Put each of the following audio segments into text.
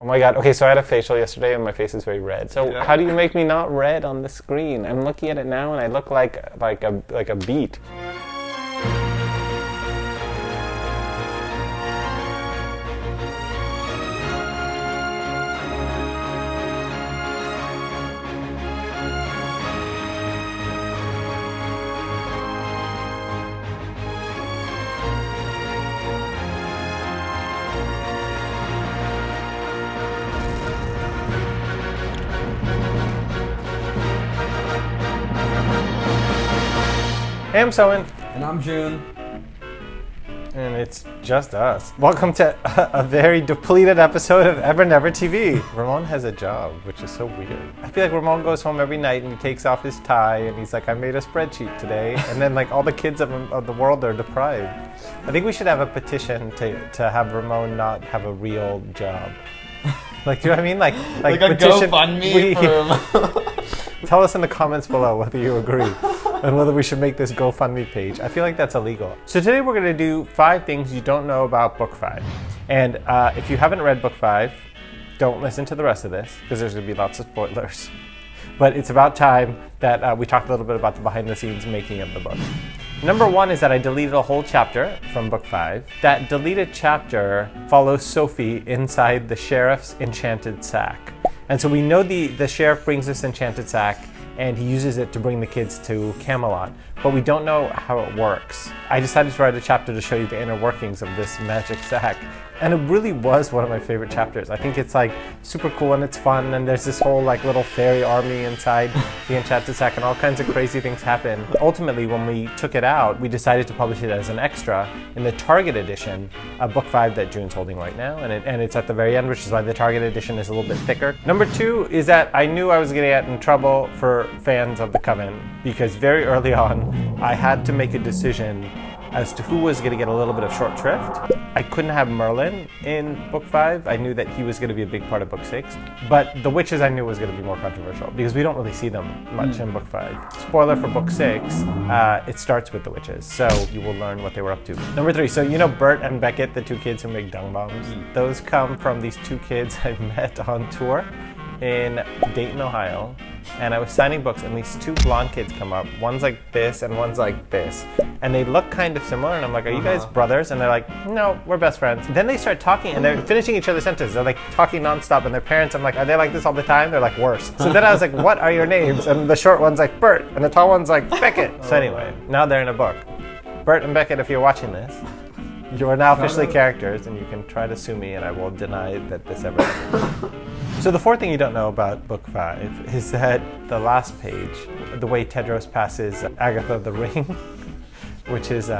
Oh my god. Okay, so I had a facial yesterday and my face is very red. So Yeah. how do you make me not red on the screen? I'm looking at it now and I look like a beet. Hey, I'm Soman. And I'm June. And it's just us. Welcome to a very depleted episode of Evernever TV. Ramon has a job, which is so weird. I feel like Ramon goes home every night and he takes off his tie and he's like, I made a spreadsheet today. And then like all the kids of the world are deprived. I think we should have a petition to have Ramon not have a real job. Like, do you know what I mean? Like a petition. GoFundMe for Tell us in the comments below whether you agree and whether we should make this GoFundMe page. I feel like that's illegal. So today we're going to do 5 things you don't know about Book 5. And if you haven't read Book 5, don't listen to the rest of this because there's going to be lots of spoilers. But it's about time that we talk a little bit about the behind the scenes making of the book. Number 1 is that I deleted a whole chapter from Book 5. That deleted chapter follows Sophie inside the sheriff's enchanted sack. And so we know the sheriff brings this enchanted sack and he uses it to bring the kids to Camelot, but we don't know how it works. I decided to write a chapter to show you the inner workings of this magic sack. And it really was one of my favorite chapters. I think it's like super cool and it's fun and there's this whole like little fairy army inside the enchanted sack and all kinds of crazy things happen. Ultimately, when we took it out, we decided to publish it as an extra in the Target edition of Book 5 that June's holding right now. And it's at the very end, which is why the Target edition is a little bit thicker. Number 2 is that I knew I was gonna get in trouble for fans of the Coven because very early on, I had to make a decision as to who was going to get a little bit of short shrift. I couldn't have Merlin in Book 5. I knew that he was going to be a big part of Book 6. But the witches I knew was going to be more controversial because we don't really see them much in Book 5. Spoiler for Book 6, it starts with the witches. So you will learn what they were up to. Number 3, so you know Burt and Beckett, the 2 kids who make dung bombs? Those come from these 2 kids I met on tour in Dayton, Ohio. And I was signing books and these 2 blonde kids come up. One's like this and one's like this. And they look kind of similar and I'm like, are you guys brothers? And they're like, no, we're best friends. Then they start talking and they're finishing each other's sentences. They're like talking nonstop and their parents, I'm like, are they like this all the time? They're like, worse. So then I was like, what are your names? And the short one's like Burt and the tall one's like Beckett. So anyway, now they're in a book. Burt and Beckett, if you're watching this, you are now officially characters and you can try to sue me and I will deny that this ever happened. So the 4th thing you don't know about Book 5 is that the last page, the way Tedros passes Agatha the ring, which is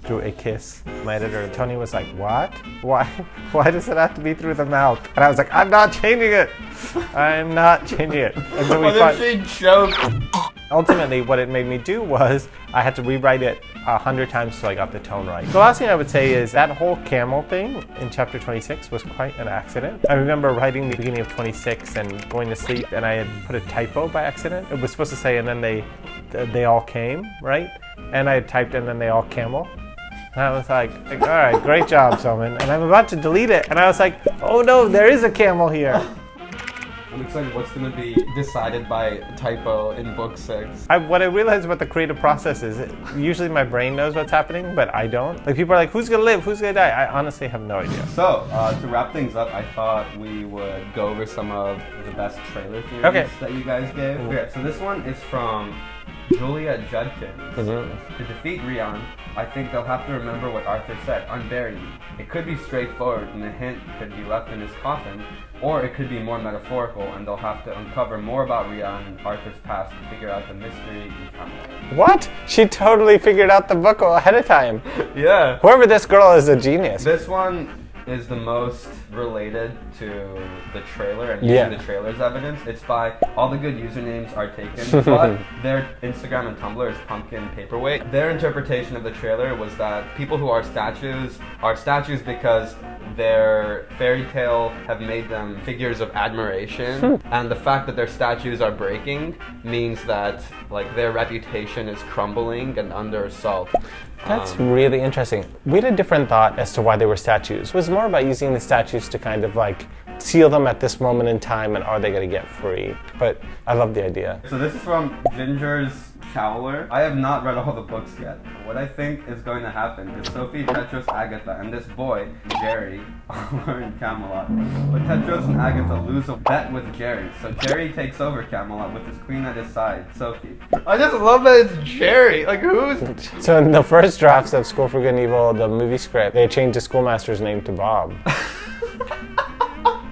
through a kiss. My editor, Tony, was like, what? Why does it have to be through the mouth? And I was like, I'm not changing it. I'm not changing it. And so we What if she choked? Ultimately, what it made me do was I had to rewrite it 100 times so I got the tone right. The last thing I would say is that whole Camel thing in chapter 26 was quite an accident. I remember writing the beginning of 26 and going to sleep and I had put a typo by accident. It was supposed to say, and then they all came, right? And I had typed, and then they all camel. And I was like, all right, great job, Soman. And I'm about to delete it. And I was like, oh no, there is a camel here. I'm excited what's going to be decided by typo in Book 6. What I realized about the creative process is usually my brain knows what's happening, but I don't. Like people are like, who's going to live? Who's going to die? I honestly have no idea. So, to wrap things up, I thought we would go over some of the best trailer theories that you guys gave. Okay, so this one is from Julia Judkins. To defeat Rion, I think they'll have to remember what Arthur said, unbury me. It could be straightforward and a hint could be left in his coffin, or it could be more metaphorical and they'll have to uncover more about Rion and Arthur's past to figure out the mystery in Camel. What? She totally figured out the book ahead of time. Yeah. Whoever this girl is a genius. This one is the most related to the trailer and using the trailer as evidence. It's by all the good usernames are taken, but their Instagram and Tumblr is Pumpkin Paperweight. Their interpretation of the trailer was that people who are statues because their fairy tale have made them figures of admiration, and the fact that their statues are breaking means that like their reputation is crumbling and under assault. That's really interesting. We had a different thought as to why they were statues. It was more about using the statues to kind of like seal them at this moment in time, and are they going to get free? But I love the idea. So this is from Ginger's Cowler. I have not read all the books yet. What I think is going to happen is Sophie, Tetros, Agatha, and this boy, Jerry, all are in Camelot. But Tetros and Agatha lose a bet with Jerry. So Jerry takes over Camelot with his queen at his side, Sophie. I just love that it's Jerry. Like, who's... So in the first drafts of School for Good and Evil, the movie script, they changed the schoolmaster's name to Bob.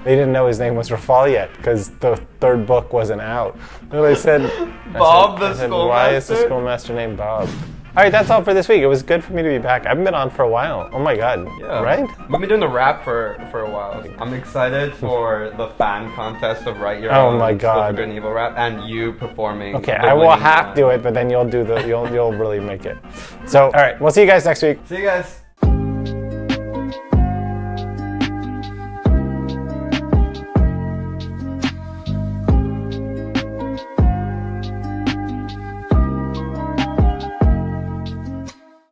They didn't know his name was Rafal yet because the third book wasn't out. So they said, Bob the schoolmaster? Why is the schoolmaster named Bob? All right, that's all for this week. It was good for me to be back. I haven't been on for a while. Oh my God. Yeah. Right? We've been doing the rap for a while. I'm excited for the fan contest of Write Your Own. Oh my God. School for Good and Evil rap, and you performing. Okay, I will half do it, but then you'll do you'll really make it. So, all right, we'll see you guys next week. See you guys.